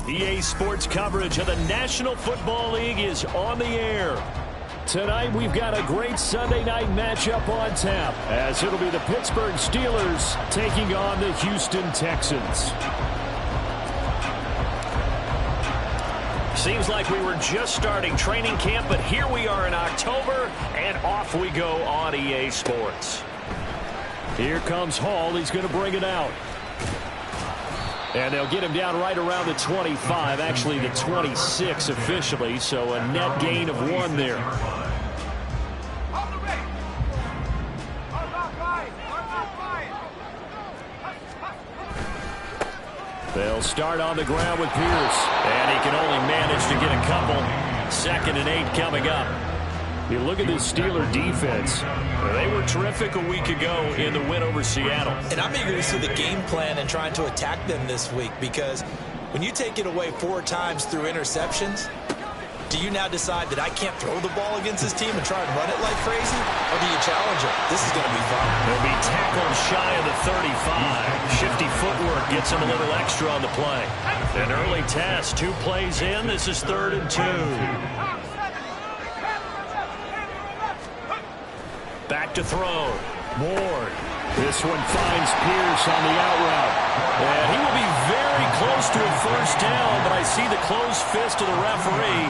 EA Sports coverage of the National Football League is on the air. Tonight, we've got a great Sunday night matchup on tap, as it'll be the Pittsburgh Steelers taking on the Houston Texans. Seems like we were just starting training camp, but here we are in October, and off we go on EA Sports. Here comes Hall. He's going to bring it out. And they'll get him down right around the 25, actually the 26 officially, so a net gain of 1 there. They'll start on the ground with Pierce. And he can only manage to get a couple. 2nd and 8 coming up. You look at this Steeler defense. They were terrific a week ago in the win over Seattle. And I'm eager to see the game plan and trying to attack them this week, because when you take it away 4 times through interceptions, do you now decide that I can't throw the ball against this team and try and run it like crazy? Or do you challenge them? This is going to be fun. They'll be tackled shy of the 35. Shifty footwork gets him a little extra on the play. An early test, 2 plays in. This is 3rd and 2. Back to throw. Ward. This one finds Pierce on the out route. And he will be very close to a first down, but I see the closed fist of the referee,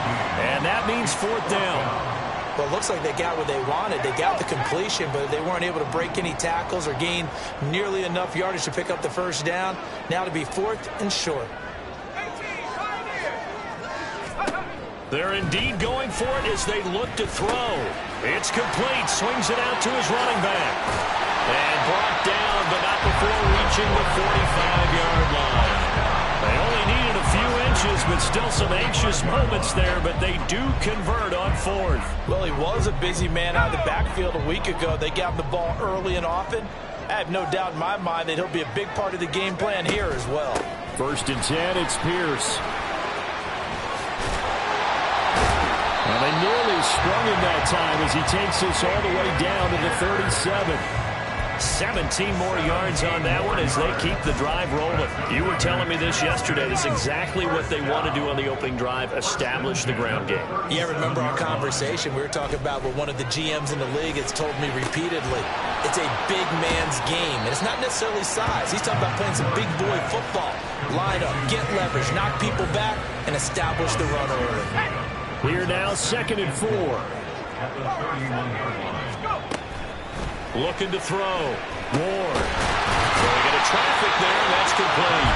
and that means 4th down. Well, it looks like they got what they wanted. They got the completion, but they weren't able to break any tackles or gain nearly enough yardage to pick up the first down. Now to be 4th and short. They're indeed going for it as they look to throw. It's complete. Swings it out to his running back. And brought down, but not before reaching the 45-yard line. They only needed a few inches, but still some anxious moments there, but they do convert on 4th. Well, he was a busy man out of the backfield a week ago. They got him the ball early and often. I have no doubt in my mind that he'll be a big part of the game plan here as well. 1st and 10, it's Pierce. Well, they nearly sprung him that time as he takes this all the way down to the 37. 17 more yards on that one as they keep the drive rolling. You were telling me this yesterday. This is exactly what they want to do on the opening drive, establish the ground game. Yeah, remember our conversation. We were talking about what one of the GMs in the league has told me repeatedly. It's a big man's game, and it's not necessarily size. He's talking about playing some big boy football. Line up, get leverage, knock people back, and establish the run early. Here now, 2nd and 4. Looking to throw. Ward. Going into traffic there, and that's complete.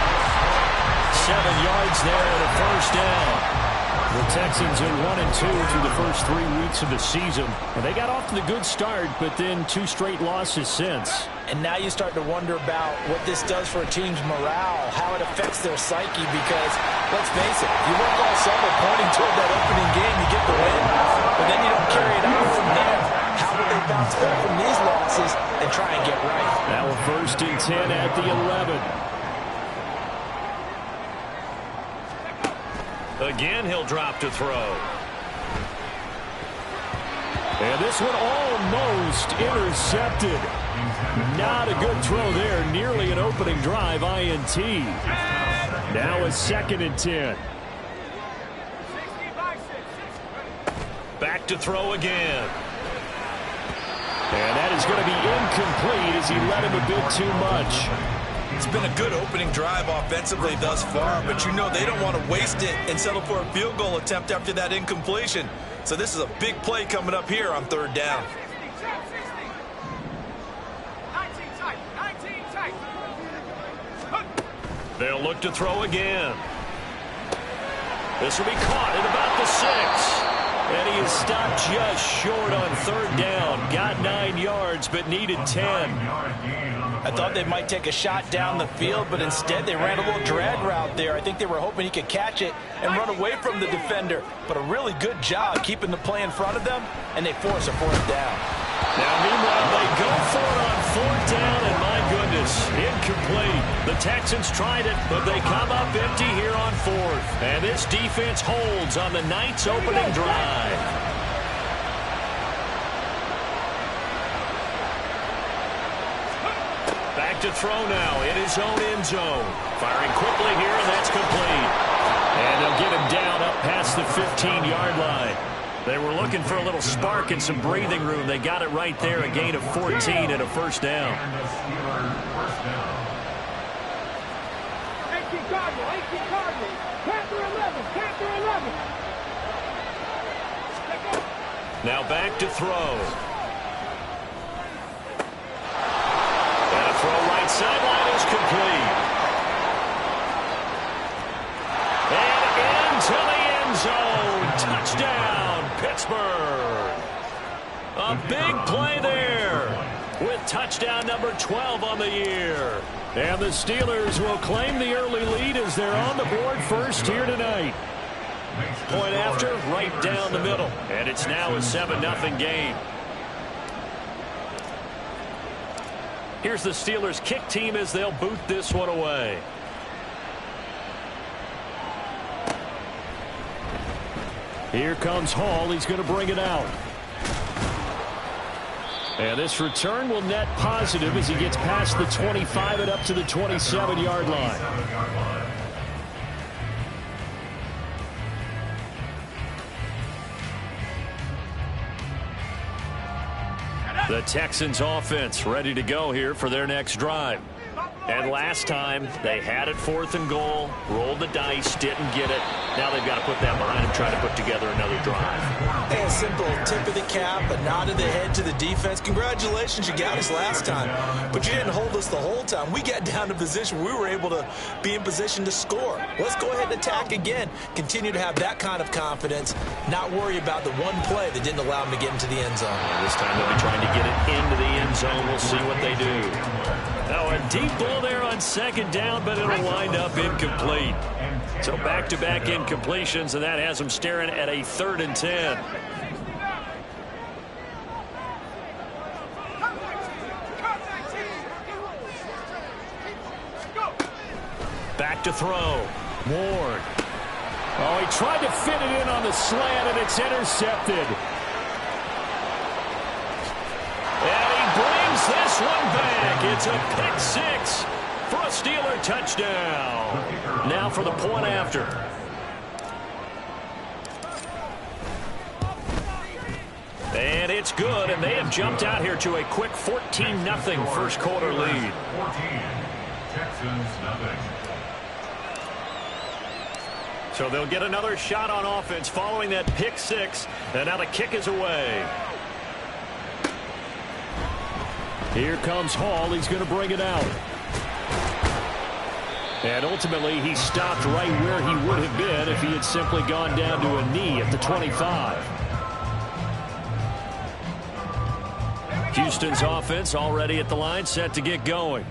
7 yards there and a first down. The Texans are 1-2 through the first 3 weeks of the season. And they got off to the good start, but then 2 straight losses since. And now you start to wonder about what this does for a team's morale, how it affects their psyche, because, let's face it, you work all summer pointing toward that opening game, you get the win, but then you don't carry it out from there. How will they bounce back from these losses and try and get right? Now a 1st and 10 at the 11. Again, he'll drop to throw. And this one almost intercepted. Not a good throw there. Nearly an opening drive INT. Now a 2nd and 10. Back to throw again. And that is going to be incomplete as he led him a bit too much. It's been a good opening drive offensively thus far, but you know they don't want to waste it and settle for a field goal attempt after that incompletion. So this is a big play coming up here on 3rd down. They'll look to throw again. This will be caught at about the 6. And he is stopped just short on 3rd down. Got 9 yards, but needed 10. I thought they might take a shot down the field, but instead they ran a little drag route there. I think they were hoping he could catch it and run away from the defender. But a really good job keeping the play in front of them, and they force a 4th down. Now, meanwhile, they go for it on 4th down, and my goodness, incomplete. The Texans tried it, but they come up empty here on 4th. And this defense holds on the Knights' opening drive. Back to throw now in his own end zone. Firing quickly here, and that's complete. And they'll get him down up past the 15-yard line. They were looking for a little spark and some breathing room. They got it right there, a gain of 14 and a first down. Now back to throw. And a throw right sideline is complete. And into the end zone. Touchdown, Pittsburgh. A big play there with touchdown number 12 on the year. And the Steelers will claim the early lead as they're on the board first here tonight. Point after, right down the middle. And it's now a 7-0 game. Here's the Steelers kick team as they'll boot this one away. Here comes Hall. He's going to bring it out. And this return will net positive as he gets past the 25 and up to the 27-yard line. The Texans offense ready to go here for their next drive. And last time, they had it 4th and goal, rolled the dice, didn't get it. Now they've got to put that behind them, try to put together another drive. A simple tip of the cap, a nod of the head to the defense. Congratulations, you got us last time. But you didn't hold us the whole time. We got down to position. We were able to be in position to score. Let's go ahead and attack again. Continue to have that kind of confidence, not worry about the one play that didn't allow them to get into the end zone. And this time they'll be trying to get it into the end zone. We'll see what they do. Now a deep ball there on 2nd down, but it'll wind up incomplete. So back-to-back incompletions, and that has them staring at a 3rd and 10. Back to throw. Ward. Oh, he tried to fit it in on the slant, and it's intercepted. And he brings this one back. It's a pick 6 for a Steeler touchdown. Now for the point after. And it's good, and they have jumped out here to a quick 14-0 first quarter lead. 14, Texans nothing. So they'll get another shot on offense following that pick 6, and now the kick is away. Here comes Hall. He's going to bring it out. And ultimately, he stopped right where he would have been if he had simply gone down to a knee at the 25. Houston's offense already at the line, set to get going.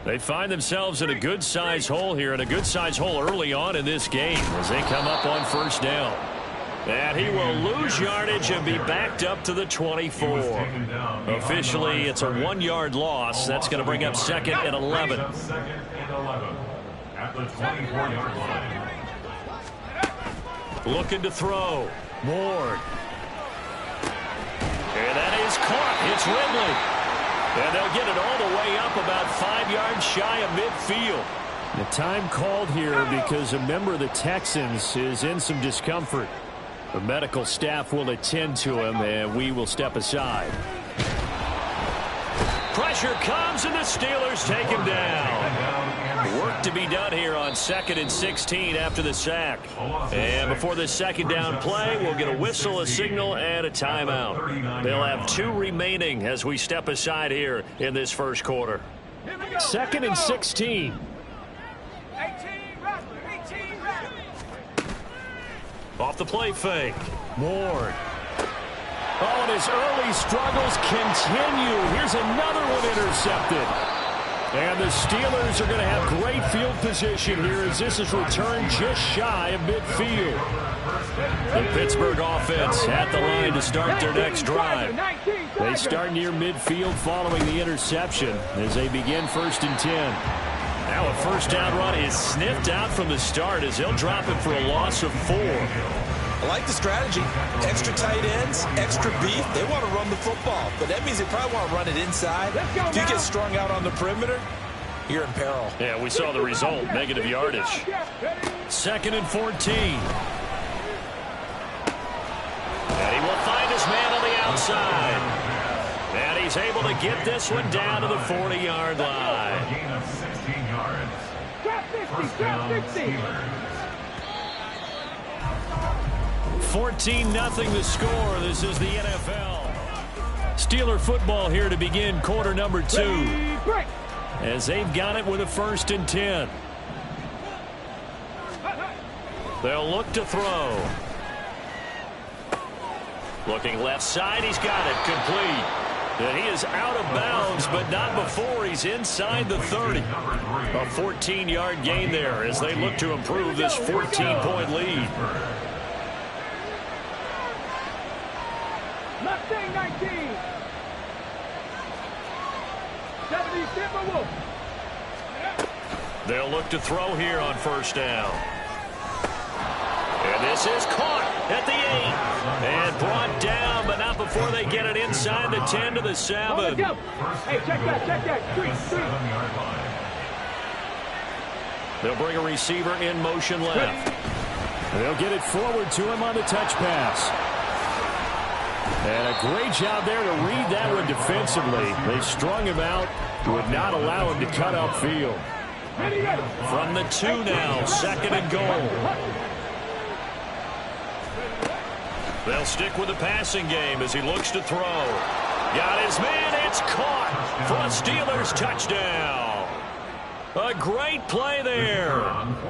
They find themselves in a good-sized hole here, and a good-sized hole early on in this game as they come up on 1st down. And he will lose yardage and be backed up to the 24. Officially, it's a 1-yard loss. That's going to bring up 2nd and 11. At the 24-yard line. Looking to throw. Ward. And that is caught. It's Ridley. And they'll get it all the way up about 5 yards shy of midfield. The time called here because a member of the Texans is in some discomfort. The medical staff will attend to him, and we will step aside. Pressure comes, and the Steelers take him down. Work to be done here on 2nd and 16 after the sack. And before this 2nd down play, we'll get a whistle, a signal, and a timeout. They'll have 2 remaining as we step aside here in this first quarter. 2nd and 16. Off the play fake. Ward. Oh, and his early struggles continue. Here's another one intercepted. And the Steelers are going to have great field position here as this is returned just shy of midfield. The Pittsburgh offense at the line to start their next drive. They start near midfield following the interception as they begin 1st and 10. Now a 1st down run is sniffed out from the start as they'll drop it for a loss of 4. I like the strategy. Extra tight ends, extra beef. They want to run the football, but that means they probably want to run it inside. If you get strung out on the perimeter, you're in peril. Yeah, we saw the result, negative yardage. 2nd and 14. And side. And he's able to get this one down to the 40-yard line. Gain of 16 yards. First down, Steelers. 14-0 the score. This is the NFL. Steeler football here to begin quarter number 2. As they've got it with a 1st and 10. They'll look to throw. Looking left side, he's got it complete. And he is out of bounds, but not before he's inside the 30. A 14-yard gain there as they look to improve this 14-point lead. Mustang 19. 70 Timberwolves. They'll look to throw here on 1st down. And this is caught at the 8. And brought down, but not before they get it inside the 10 to the 7. Hey, check that. 3. They'll bring a receiver in motion left. They'll get it forward to him on the touch pass. And a great job there to read that one defensively. They strung him out, would not allow him to cut upfield. From the 2 now, 2nd and goal. They'll stick with the passing game as he looks to throw. Got his man, it's caught for a Steelers touchdown. A great play there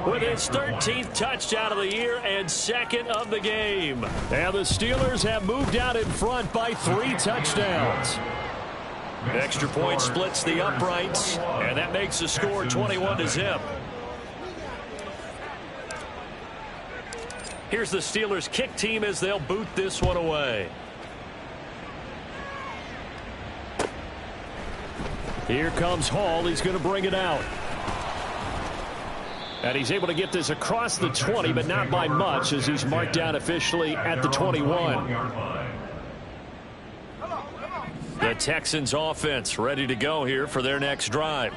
with his 13th touchdown of the year and 2nd of the game. And the Steelers have moved out in front by 3 touchdowns. Extra point splits the uprights, and that makes the score 21-0. Here's the Steelers kick team as they'll boot this one away. Here comes Hall. He's going to bring it out. And he's able to get this across the 20, but not by much as he's marked down officially at the 21. The Texans offense ready to go here for their next drive.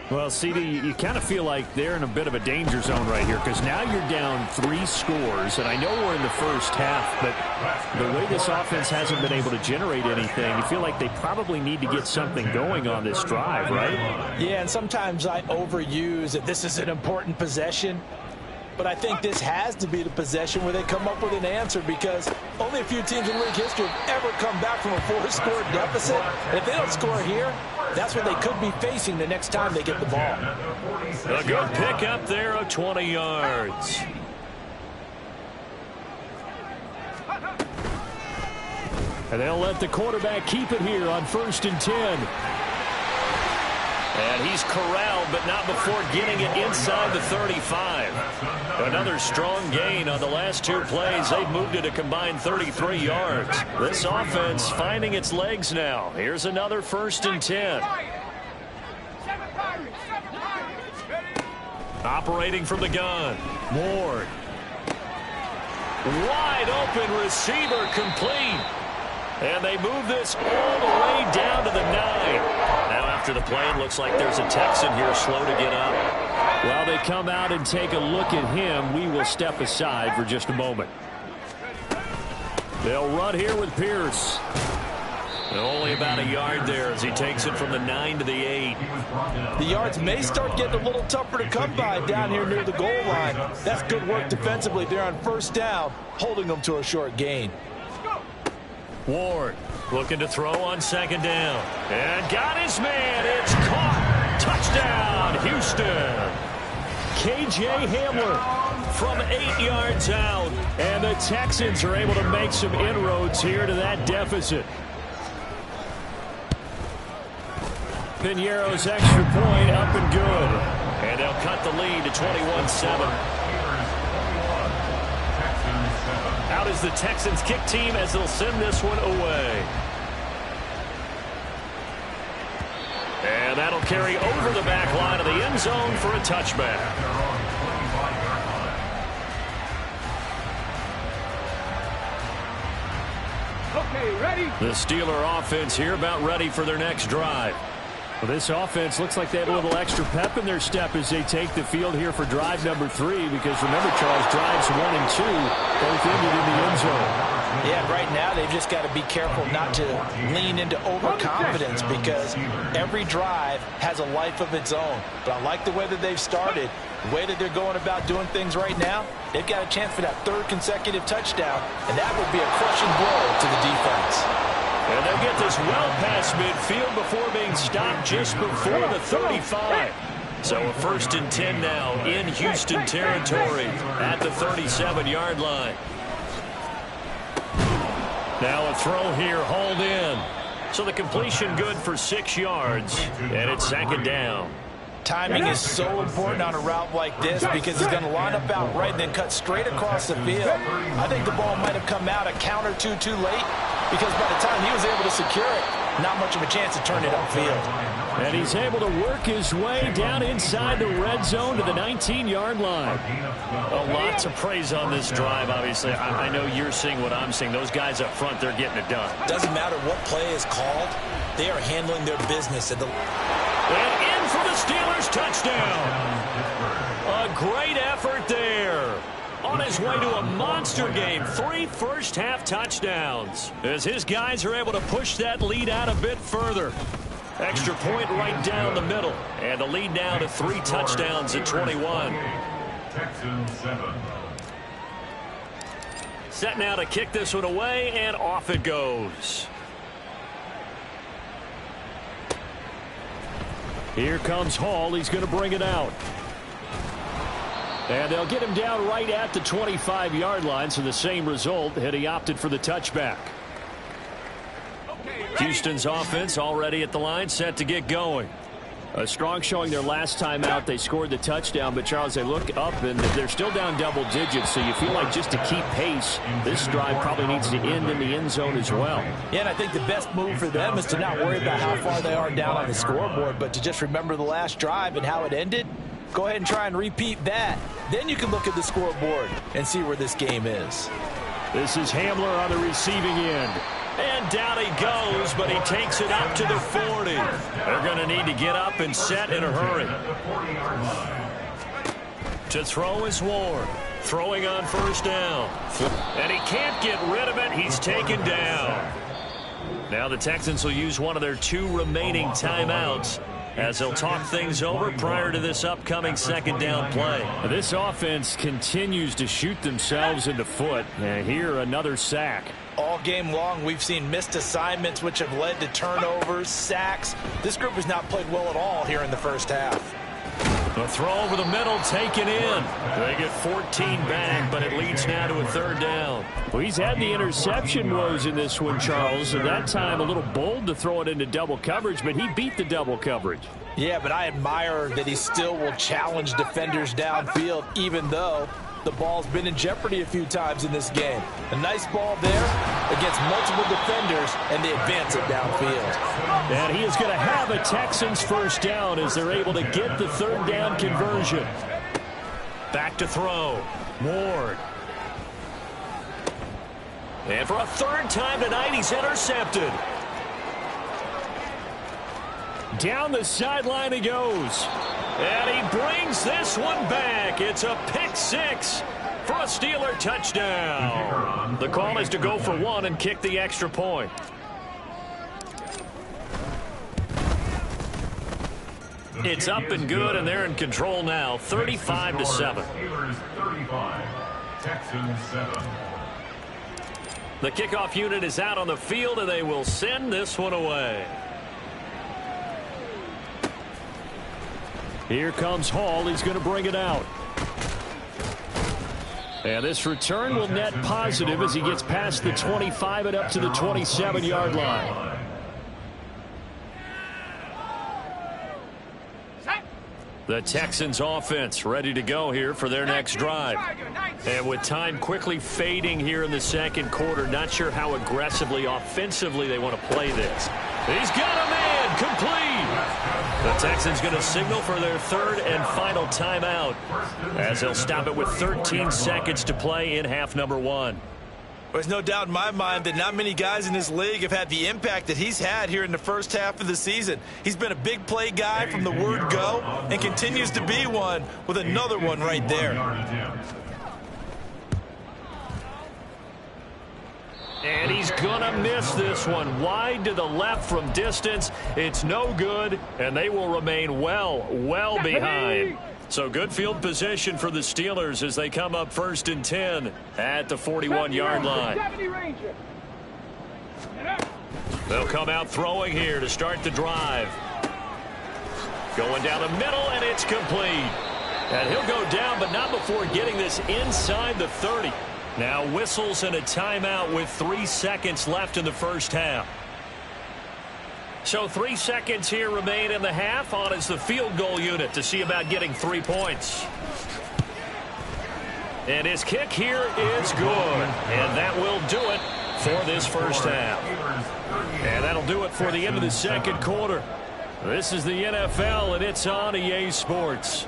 Well, CD, you kind of feel like they're in a bit of a danger zone right here because now you're down 3 scores, and I know we're in the first half, but the way this offense hasn't been able to generate anything, you feel like they probably need to get something going on this drive, right? Yeah, and sometimes I overuse that this is an important possession. But I think this has to be the possession where they come up with an answer because only a few teams in league history have ever come back from a 4-score deficit. And if they don't score here, that's what they could be facing the next time they get the ball. A good pick up there of 20 yards. And they'll let the quarterback keep it here on 1st and 10. And he's corralled, but not before getting it inside the 35. Another strong gain on the last 2 plays. They've moved it a combined 33 yards. This offense finding its legs now. Here's another 1st and 10. Operating from the gun. Ward. Wide open receiver complete. And they move this all the way down to the 9. Now after the play, it looks like there's a Texan here slow to get up. While they come out and take a look at him, we will step aside for just a moment. They'll run here with Pierce. And only about a yard there as he takes it from the 9 to the 8. The yards may start getting a little tougher to come by down here near the goal line. That's good work defensively there on 1st down, holding them to a short gain. Ward looking to throw on 2nd down. And got his man. It's caught. Touchdown, Houston. K.J. Hamler from 8 yards out. And the Texans are able to make some inroads here to that deficit. Piñeiro's extra point up and good. And they'll cut the lead to 21-7. Out is the Texans kick team as they'll send this one away. And that'll carry over the back line of the end zone for a touchback. Okay, ready? The Steeler offense here about ready for their next drive. Well, this offense looks like they have a little extra pep in their step as they take the field here for drive number 3 because remember, Charles, drives 1 and 2 both ended in the end zone. Yeah, right now they've just got to be careful not to lean into overconfidence because every drive has a life of its own. But I like the way that they've started, the way that they're going about doing things right now. They've got a chance for that third consecutive touchdown, and that would be a crushing blow to the defense. And they'll get this well past midfield before being stopped just before the 35. So a 1st and 10 now in Houston territory at the 37-yard line. Now a throw here, hauled in. So the completion good for 6 yards, and it's 2nd down. Timing is so important on a route like this because he's going to line up out right and then cut straight across the field. I think the ball might have come out a count or two too late because by the time he was able to secure it, not much of a chance to turn it upfield. And he's able to work his way down inside the red zone to the 19-yard line. A lot to praise on this drive, obviously. I know you're seeing what I'm seeing. Those guys up front, they're getting it done. Doesn't matter what play is called. They are handling their business. And in for the Steelers touchdown. A great effort there. On his way to a monster game, 3 first-half touchdowns. As his guys are able to push that lead out a bit further. Extra point right down the middle. And the lead now to 3 touchdowns at 21. Texans 7. Set now to kick this one away, and off it goes. Here comes Hall. He's going to bring it out. And they'll get him down right at the 25-yard line, so the same result had he opted for the touchback. Houston's offense already at the line, set to get going. A strong showing their last time out. They scored the touchdown, but Charles, they look up and they're still down double digits, so you feel like just to keep pace, this drive probably needs to end in the end zone as well. Yeah, and I think the best move for them is to not worry about how far they are down on the scoreboard, but to just remember the last drive and how it ended. Go ahead and try and repeat that. Then you can look at the scoreboard and see where this game is. This is Hamler on the receiving end. And down he goes, but he takes it up to the 40. They're going to need to get up and set in a hurry. To throw is Ward. Throwing on 1st down. And he can't get rid of it. He's taken down. Now the Texans will use one of their 2 remaining timeouts as they'll talk things over prior to this upcoming 2nd down play. This offense continues to shoot themselves in the foot. And here another sack. All game long, we've seen missed assignments, which have led to turnovers, sacks. This group has not played well at all here in the first half. A throw over the middle, taken in. They get 14 back, but it leads now to a 3rd down. Well, he's had the interception woes in this one, Charles. At that time, a little bold to throw it into double coverage, but he beat the double coverage. Yeah, but I admire that he still will challenge defenders downfield, even though the ball's been in jeopardy a few times in this game. A nice ball there against multiple defenders, and they advance it downfield. And he is going to have a Texans 1st down as they're able to get the 3rd down conversion. Back to throw. Ward. And for a 3rd time tonight, he's intercepted. Down the sideline he goes. And he brings this one back. It's a pick 6 for a Steeler touchdown. The call is to go for 1 and kick the extra point. It's up and good, and they're in control now, 35-7. Steelers 35, Texans 7. The kickoff unit is out on the field, and they will send this one away. Here comes Hall. He's going to bring it out. And this return will net positive as he gets past the 25 and up to the 27-yard line. The Texans offense ready to go here for their next drive. And with time quickly fading here in the 2nd quarter, not sure how aggressively, offensively they want to play this. He's got a man, complete. The Texans going to signal for their 3rd and final timeout as they'll stop it with 13 seconds to play in half number 1. There's no doubt in my mind that not many guys in this league have had the impact that he's had here in the first half of the season. He's been a big play guy from the word go and continues to be one with another one right there. And he's going to miss this one. Wide to the left from distance. It's no good, and they will remain well behind. So good field position for the Steelers as they come up 1st and 10 at the 41-yard line. They'll come out throwing here to start the drive. Going down the middle, and it's complete. And he'll go down, but not before getting this inside the 30. Now whistles and a timeout with 3 seconds left in the first half. So 3 seconds here remain in the half. On is the field goal unit to see about getting 3 points. And his kick here is good. And that will do it for this first half. And that'll do it for the end of the second quarter. This is the NFL, and it's on EA Sports.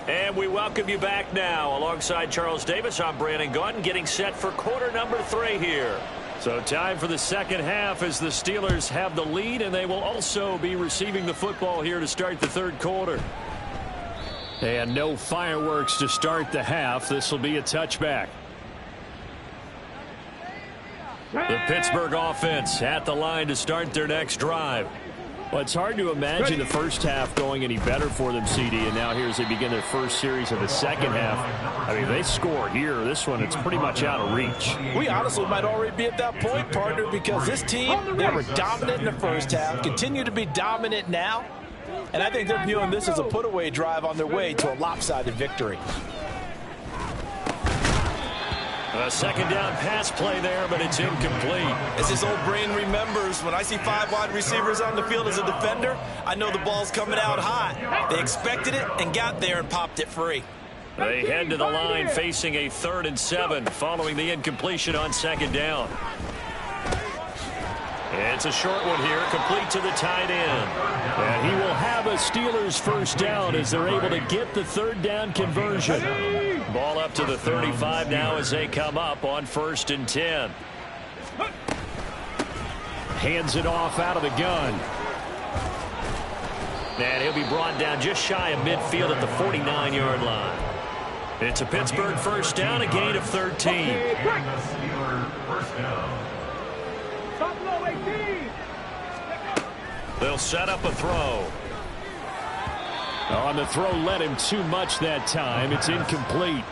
And we welcome you back now. Alongside Charles Davis, I'm Brandon Gaudin, getting set for quarter number 3 here. So time for the second half as the Steelers have the lead, and they will also be receiving the football here to start the third quarter. And no fireworks to start the half. This will be a touchback. The Pittsburgh offense at the line to start their next drive. Well, it's hard to imagine the first half going any better for them, CD, and now here as they begin their first series of the second half. I mean, they score here. This one, it's pretty much out of reach. We honestly might already be at that point, partner, because this team, they were dominant in the first half, continue to be dominant now, and I think they're viewing this as a put-away drive on their way to a lopsided victory. A second down pass play there, but it's incomplete. As his old brain remembers, when I see 5 wide receivers on the field as a defender, I know the ball's coming out hot. They expected it and got there and popped it free. They head to the line facing a 3rd and 7 following the incompletion on second down. It's a short one here, complete to the tight end. And he will have a Steelers first down as they're able to get the 3rd down conversion. Ball up to the 35 now as they come up on 1st and 10. Hands it off out of the gun. And he'll be brought down just shy of midfield at the 49-yard line. It's a Pittsburgh first down, a gain of 13. They'll set up a throw. On the throw, led him too much that time. It's incomplete.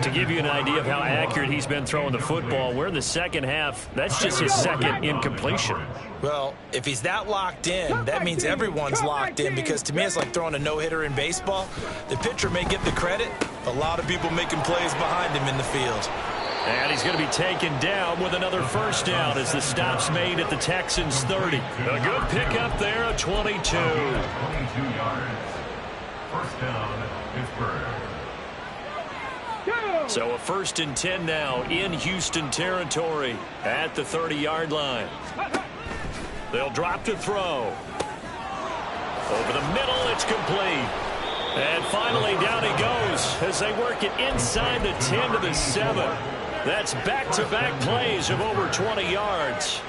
To give you an idea of how accurate he's been throwing the football, we're in the second half. That's just his second incompletion. Well, if he's that locked in, that means everyone's locked in, because to me it's like throwing a no-hitter in baseball. The pitcher may get the credit. A lot of people making plays behind him in the field. And he's going to be taken down with another first down as the stop's made at the Texans 30. A good pickup there, a 22. 22 yards. First down, Pittsburgh. So a 1st and 10 now in Houston territory at the 30-yard line. They'll drop to throw. Over the middle, it's complete. And finally, down he goes as they work it inside the 10 to the 7. That's back-to-back plays of over 20 yards.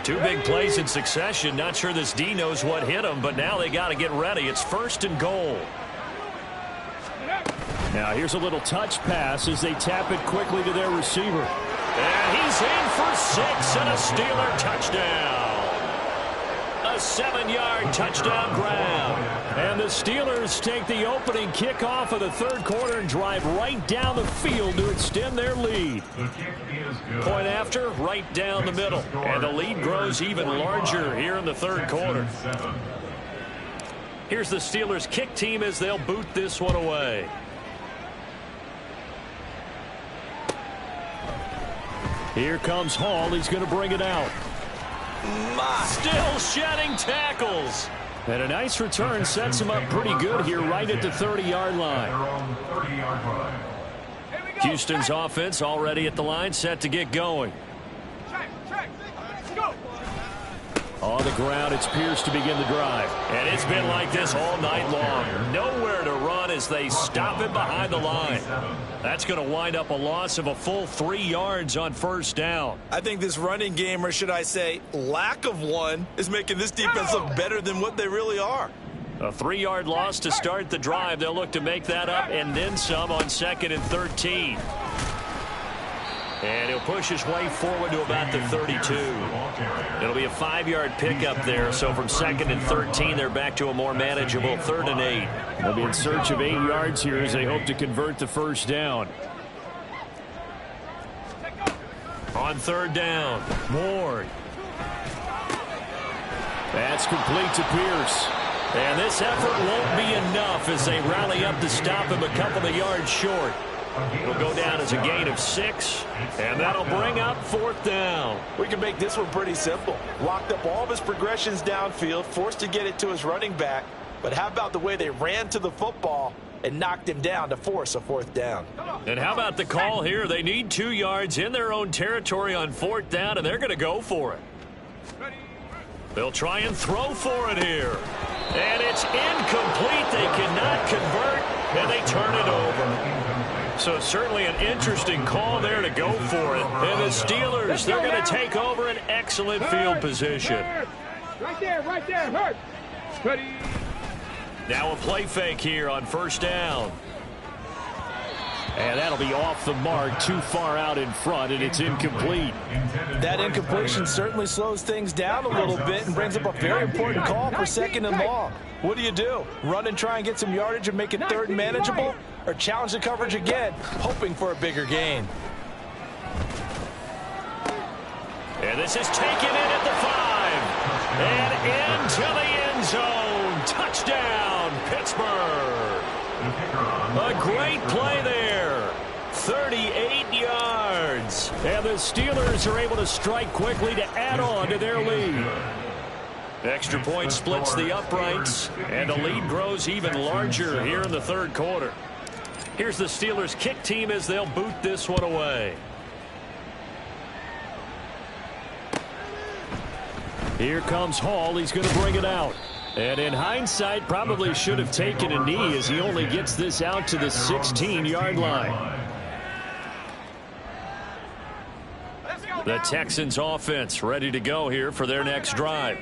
2 big plays in succession. Not sure this D knows what hit him, but now they got to get ready. It's 1st and goal. Now here's a little touch pass as they tap it quickly to their receiver. And he's in for 6 and a Steeler touchdown. A 7-yard touchdown grab. And the Steelers take the opening kickoff of the third quarter and drive right down the field to extend their lead. Point after, right down the middle. And the lead grows even larger here in the third quarter. Here's the Steelers kick team as they'll boot this one away. Here comes Hall. He's going to bring it out. Still shedding tackles. And a nice return sets him up pretty good here right at the 30-yard line. Houston's offense already at the line, set to get going. On the ground, it's Pierce to begin the drive. And it's been like this all night long. Nowhere to run as they stop him behind the line. That's going to wind up a loss of a full 3 yards on first down. I think this running game, or should I say lack of one, is making this defense look better than what they really are. A 3-yard loss to start the drive. They'll look to make that up and then some on 2nd and 13. And he'll push his way forward to about the 32. It'll be a 5-yard pickup there. So from 2nd and 13, they're back to a more manageable 3rd and 8. They'll be in search of 8 yards here as they hope to convert the first down. On 3rd down, Ward. That's complete to Pierce. And this effort won't be enough as they rally up to stop him a couple of yards short. It'll go down as a gain of 6, and that'll bring up 4th down. We can make this one pretty simple. Locked up all of his progressions downfield, forced to get it to his running back. But how about the way they ran to the football and knocked him down to force a 4th down? And how about the call here? They need 2 yards in their own territory on 4th down, and they're going to go for it. They'll try and throw for it here. And it's incomplete. They cannot convert, and they turn it over. So certainly an interesting call there to go for it. And the Steelers, they're going to take over an excellent field position. Right there, hurt. Ready. Now a play fake here on 1st down. And that'll be off the mark, too far out in front, and it's incomplete. That incompletion certainly slows things down a little bit and brings up a very important call for 2nd and long. What do? Run and try and get some yardage and make it 3rd and manageable? Or challenge the coverage again, hoping for a bigger gain? And this is taken in at the 5. And into the end zone. Touchdown, Pittsburgh. A great play there. 38 yards. And the Steelers are able to strike quickly to add on to their lead. Extra point splits the uprights, and the lead grows even larger here in the 3rd quarter. Here's the Steelers kick team as they'll boot this one away. Here comes Hall. He's going to bring it out. And in hindsight, probably should have taken a knee as he only gets this out to the 16-yard line. The Texans offense ready to go here for their next drive.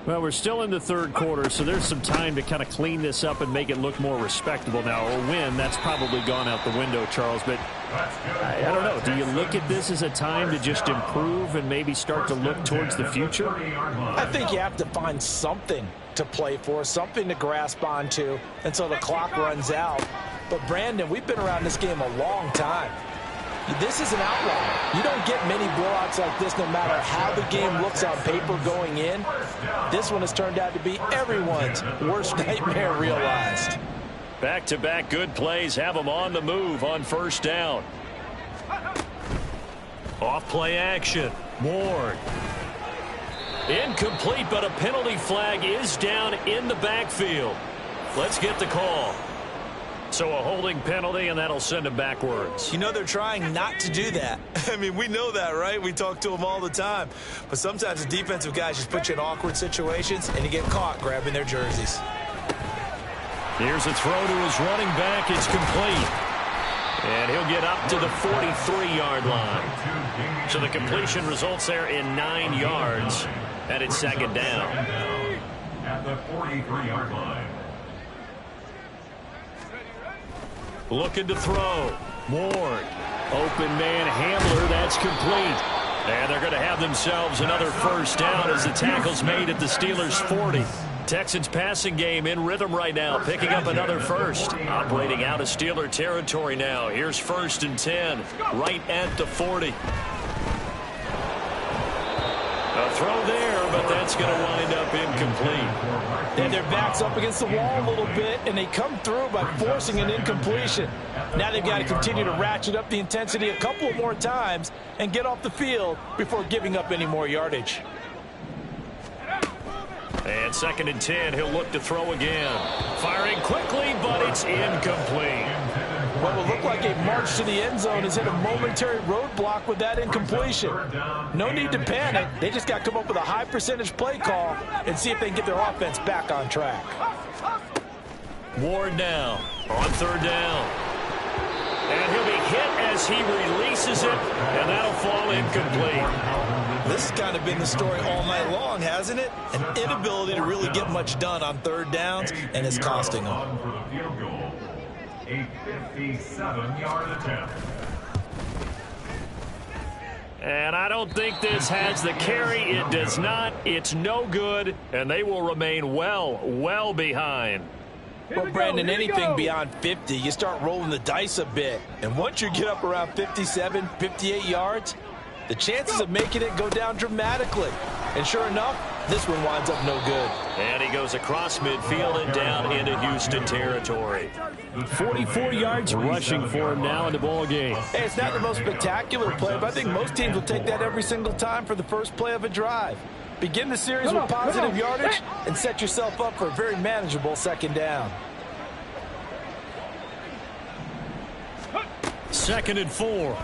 Well, we're still in the 3rd quarter, so there's some time to kind of clean this up and make it look more respectable now. A win, that's probably gone out the window, Charles. But I don't know. Do you look at this as a time to just improve and maybe start to look towards the future? I think you have to find something to play for, something to grasp onto until the clock runs out. But, Brandon, we've been around this game a long time. This is an outlier. You don't get many blowouts like this no matter how the game looks on paper going in. This one has turned out to be everyone's worst nightmare realized. Back-to-back good plays have them on the move on 1st down. Off play action. Ward. Incomplete, but a penalty flag is down in the backfield. Let's get the call. So a holding penalty, and that'll send him backwards. You know they're trying not to do that. I mean, we know that, right? We talk to them all the time. But sometimes the defensive guys just put you in awkward situations, and you get caught grabbing their jerseys. Here's a throw to his running back. It's complete. And he'll get up to the 43-yard line. So the completion results there in 9 yards, and it's 2nd down. At the 43-yard line. Looking to throw. Ward. Open man Hamler. That's complete. And they're going to have themselves another 1st down as the tackle's made at the Steelers' 40. Texans passing game in rhythm right now, picking up another 1st. Operating out of Steeler territory now. Here's 1st and 10, right at the 40. A throw there, but that's going to wind up incomplete. And their back's up against the wall a little bit, and they come through by forcing an incompletion. Now they've got to continue to ratchet up the intensity a couple more times and get off the field before giving up any more yardage. And 2nd and 10, he'll look to throw again. Firing quickly, but it's incomplete. What will look like a march to the end zone has hit a momentary roadblock with that incompletion. No need to panic. They just got to come up with a high percentage play call and see if they can get their offense back on track. Ward now on third down. And he'll be hit as he releases it, and that'll fall incomplete. This has kind of been the story all night long, hasn't it? An inability to really get much done on third downs, and it's costing them. A 57-yard attempt. And I don't think this has the carry. It does not. It's no good, and they will remain well behind. Well, Brandon, anything beyond 50, you start rolling the dice a bit. And once you get up around 57, 58 yards, the chances of making it go down dramatically. And sure enough, this one winds up no good. And he goes across midfield and down into Houston territory. 44 yards rushing for him now in the ball game. Hey, it's not the most spectacular play, but I think most teams will take that every single time for the first play of a drive. Begin the series with positive yardage and set yourself up for a very manageable second down. 2nd and 4.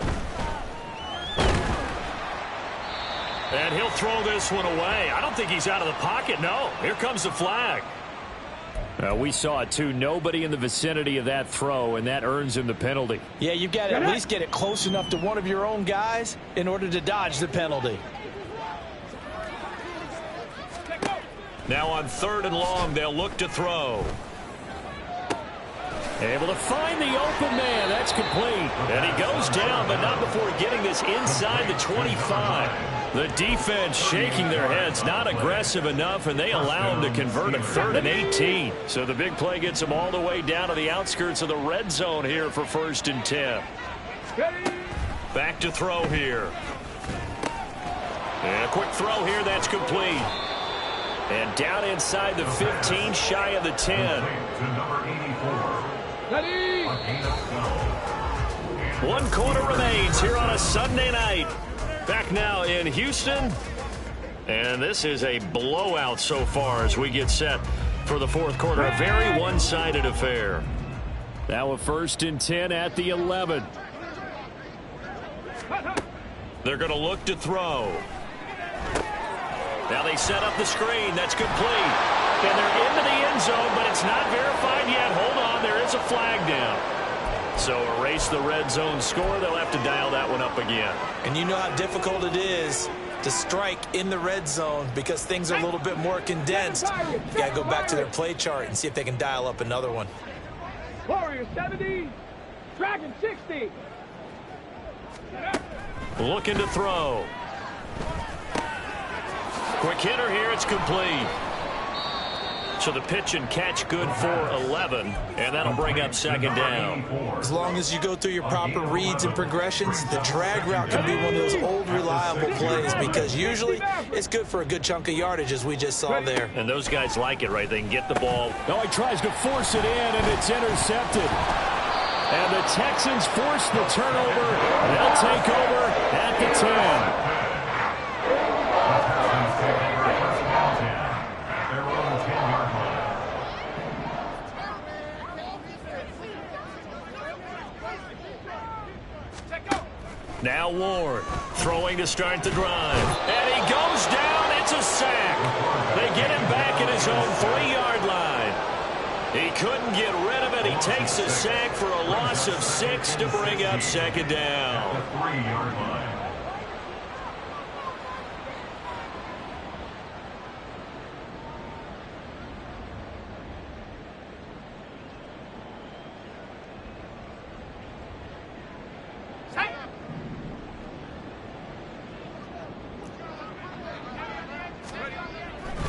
And he'll throw this one away. I don't think he's out of the pocket. No, here comes the flag. We saw it too. Nobody in the vicinity of that throw, and that earns him the penalty. Yeah, you've got to at least get it close enough to one of your own guys in order to dodge the penalty. Now on 3rd and long, they'll look to throw. Able to find the open man. That's complete. And he goes down, but not before getting this inside the 25. The defense shaking their heads, not aggressive enough, and they allow him to convert a 3rd and 18. So the big play gets him all the way down to the outskirts of the red zone here for 1st and 10. Back to throw here. And a quick throw here, that's complete. And down inside the 15, shy of the 10. One quarter remains here on a Sunday night. Back now in Houston. And this is a blowout so far as we get set for the 4th quarter. A very one-sided affair. Now a 1st and 10 at the 11. They're going to look to throw. Now they set up the screen. That's complete. And they're into the end zone, but it's not verified yet. Hold on. There is a flag down. So erase the red zone score. They'll have to dial that one up again. And you know how difficult it is to strike in the red zone because things are a little bit more condensed. You got to go back to their play chart and see if they can dial up another one. Warrior 70, Dragon 60. Looking to throw. Quick hitter here. It's complete. So the pitch and catch good for 11, and that'll bring up 2nd down. As long as you go through your proper reads and progressions, the drag route can be one of those old reliable plays because usually it's good for a good chunk of yardage as we just saw there. And those guys like it, right? They can get the ball. No, he tries to force it in, and it's intercepted. And the Texans force the turnover. They'll take over at the 10. Now Ward throwing to start the drive. And he goes down. It's a sack. They get him back at his own 3-yard line. He couldn't get rid of it. He takes a sack for a loss of 6 to bring up 2nd down. 3-yard line.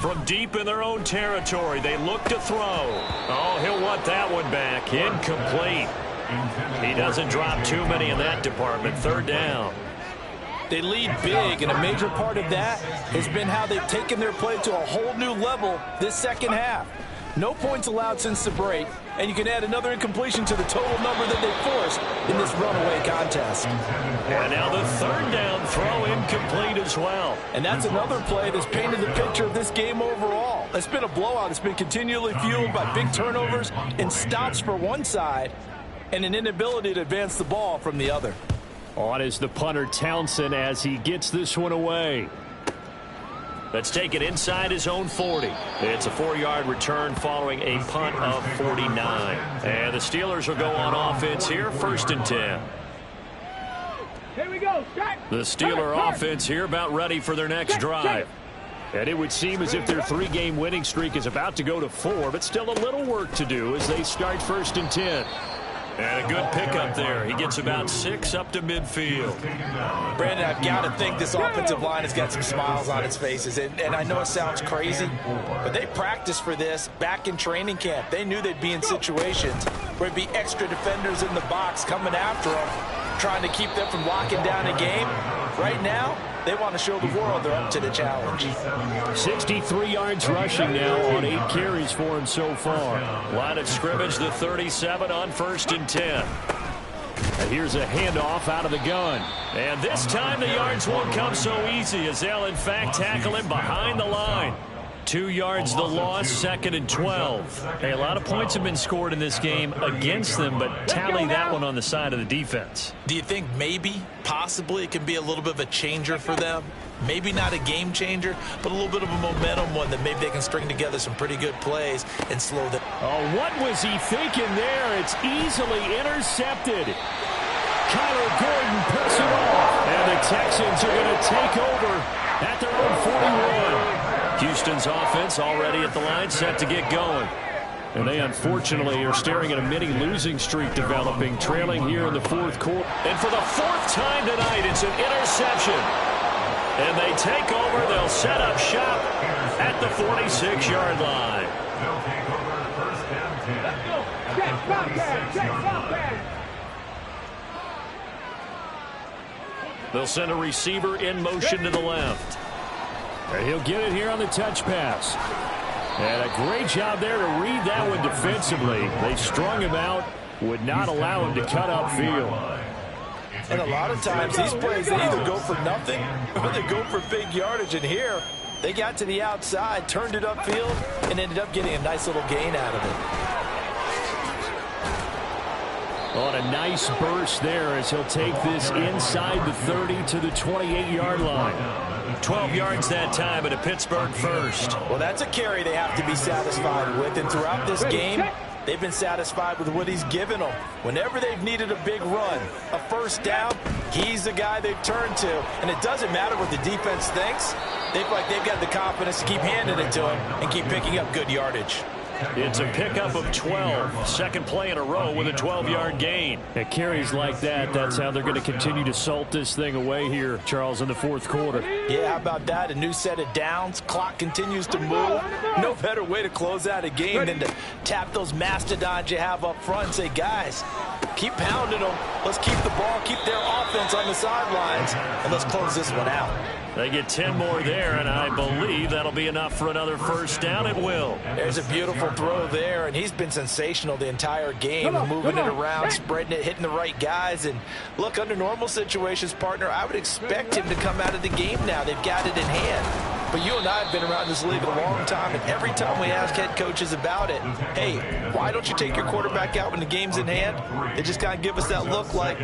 From deep in their own territory, they look to throw. Oh, he'll want that one back. Incomplete. He doesn't drop too many in that department. 3rd down. They lead big, and a major part of that has been how they've taken their play to a whole new level this second half. No points allowed since the break, and you can add another incompletion to the total number that they forced in this runaway contest. And now the 3rd down throw incomplete as well. And that's another play that's painted the picture of this game overall. It's been a blowout. It's been continually fueled by big turnovers and stops for one side and an inability to advance the ball from the other. On is the punter Townsend as he gets this one away. Let's take it inside his own 40. It's a 4-yard return following a punt of 49. And the Steelers will go on offense here, 1st and 10. Here we go. The Steeler offense here about ready for their next drive. And it would seem as if their 3-game winning streak is about to go to 4, but still a little work to do as they start 1st and 10. And a good pickup there. He gets about 6 up to midfield. Brandon, I've got to think this offensive line has got some smiles on its faces. And I know it sounds crazy, but they practiced for this back in training camp. They knew they'd be in situations where it'd be extra defenders in the box coming after them, trying to keep them from locking down a game. Right now, they want to show the world they're up to the challenge. 63 yards rushing now on 8 carries for him so far. Line of scrimmage, the 37 on 1st and 10. And here's a handoff out of the gun. And this time the yards won't come so easy as they'll in fact tackle him behind the line. 2 yards the loss, 2nd and 12. Hey, a lot of points have been scored in this game against them, but tally that one on the side of the defense. Do you think maybe, possibly, it can be a little bit of a changer for them? Maybe not a game changer, but a little bit of a momentum one that maybe they can string together some pretty good plays and slow them. Oh, what was he thinking there? It's easily intercepted. Kyler Gordon picks it off. And the Texans are going to take over at their own 41. Houston's offense already at the line, set to get going. And they unfortunately are staring at a mini losing streak developing, trailing here in the 4th quarter. And for the 4th time tonight, it's an interception. And they take over. They'll set up shop at the 46-yard line. They'll take over 1st and 10. Let's go. Check, Bobcat. Check, Bobcat. They'll send a receiver in motion to the left. And he'll get it here on the touch pass. And a great job there to read that one defensively. They strung him out, would not allow him to cut upfield. And a lot of times these plays, they either go for nothing or they go for big yardage. And here, they got to the outside, turned it upfield, and ended up getting a nice little gain out of it. On a nice burst there as he'll take this inside the 30 to the 28-yard line. 12 yards that time, and a Pittsburgh first. Well, that's a carry they have to be satisfied with. And throughout this game, they've been satisfied with what he's given them. Whenever they've needed a big run, a first down, he's the guy they've turned to. And it doesn't matter what the defense thinks. They feel like they've got the confidence to keep handing it to him and keep picking up good yardage. It's a pickup of 12. Second play in a row with a 12-yard gain. At carries like that, that's how they're going to continue to salt this thing away here, Charles, in the 4th quarter. Yeah, how about that? A new set of downs. Clock continues to move. No better way to close out a game than to tap those mastodons you have up front and say, guys, keep pounding them. Let's keep the ball, keep their offense on the sidelines, and let's close this one out. They get 10 more there, and I believe that'll be enough for another first down. It will. There's a beautiful throw there, and he's been sensational the entire game, moving it around, spreading it, hitting the right guys. And look, under normal situations, partner, I would expect him to come out of the game now. They've got it in hand. But you and I have been around this league a long time, and every time we ask head coaches about it, hey, why don't you take your quarterback out when the game's in hand? They just kind of give us that look like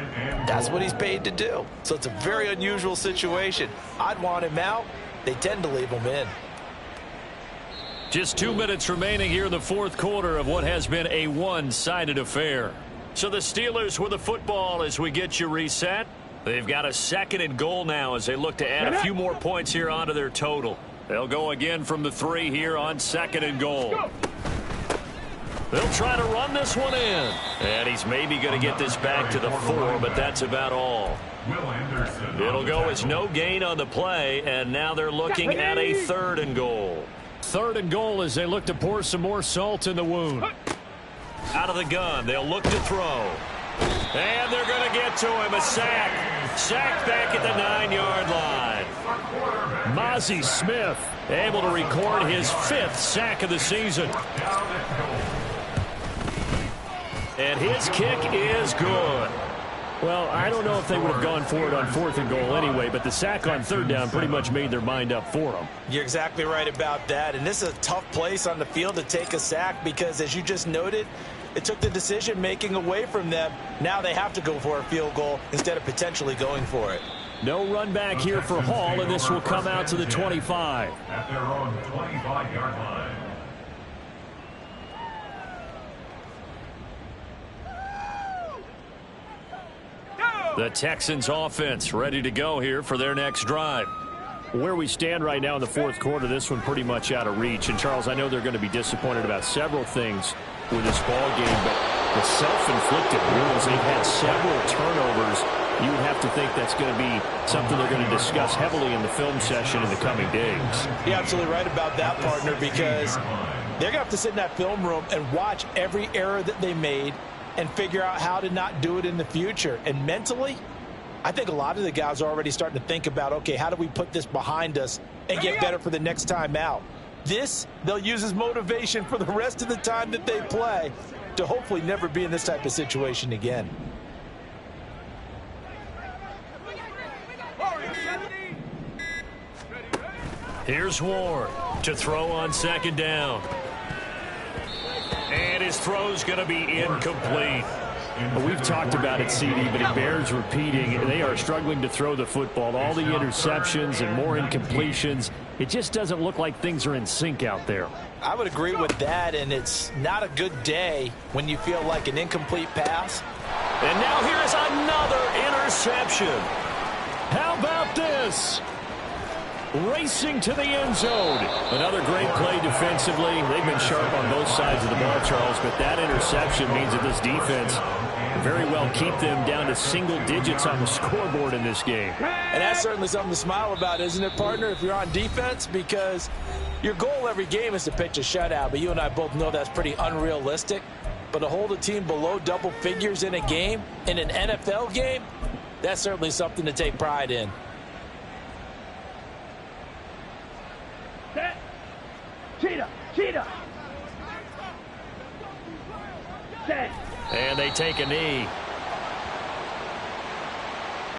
that's what he's paid to do. So it's a very unusual situation. I'd want him out. They tend to leave him in. Just 2 minutes remaining here in the 4th quarter of what has been a one-sided affair. So the Steelers with the football as we get you reset. They've got a 2nd and goal now as they look to add a few more points here onto their total. They'll go again from the 3 here on 2nd and goal. They'll try to run this one in. And he's maybe going to get this back to the 4, but that's about all. It'll go as no gain on the play, and now they're looking at a 3rd and goal. 3rd and goal as they look to pour some more salt in the wound. Out of the gun, they'll look to throw. And they're going to get to him. A sack. Sacked back at the 9-yard line. Mozzie Smith able to record his 5th sack of the season. And his kick is good. Well, I don't know if they would have gone for it on 4th and goal anyway, but the sack on 3rd down pretty much made their mind up for them. You're exactly right about that, and this is a tough place on the field to take a sack because, as you just noted, it took the decision-making away from them. Now they have to go for a field goal instead of potentially going for it. No run back here for Hall, and this will come out to the 25. At their own 25-yard line. The Texans offense ready to go here for their next drive. Where we stand right now in the 4th quarter, this one pretty much out of reach. And, Charles, I know they're going to be disappointed about several things with this ball game, but the self-inflicted wounds, they've had several turnovers. You would have to think that's going to be something they're going to discuss heavily in the film session in the coming days. You're absolutely right about that, partner, because they're going to have to sit in that film room and watch every error that they made and figure out how to not do it in the future. And mentally, I think a lot of the guys are already starting to think about, okay, how do we put this behind us and get better for the next time out? This, they'll use as motivation for the rest of the time that they play to hopefully never be in this type of situation again. Here's Ward to throw on 2nd down. And his throw's going to be incomplete. Well, we've talked about it, CD, but it bears repeating. They are struggling to throw the football. All the interceptions and more incompletions. It just doesn't look like things are in sync out there. I would agree with that, and it's not a good day when you feel like an incomplete pass. And now here's another interception. How about this? Racing to the end zone. Another great play defensively. They've been sharp on both sides of the ball, Charles, but that interception means that this defense very well keep them down to single digits on the scoreboard in this game. And that's certainly something to smile about, isn't it, partner, if you're on defense? Because your goal every game is to pitch a shutout, but you and I both know that's pretty unrealistic. But to hold a team below double figures in a game, in an NFL game, that's certainly something to take pride in. Cheetah! Cheetah! Set! And they take a knee.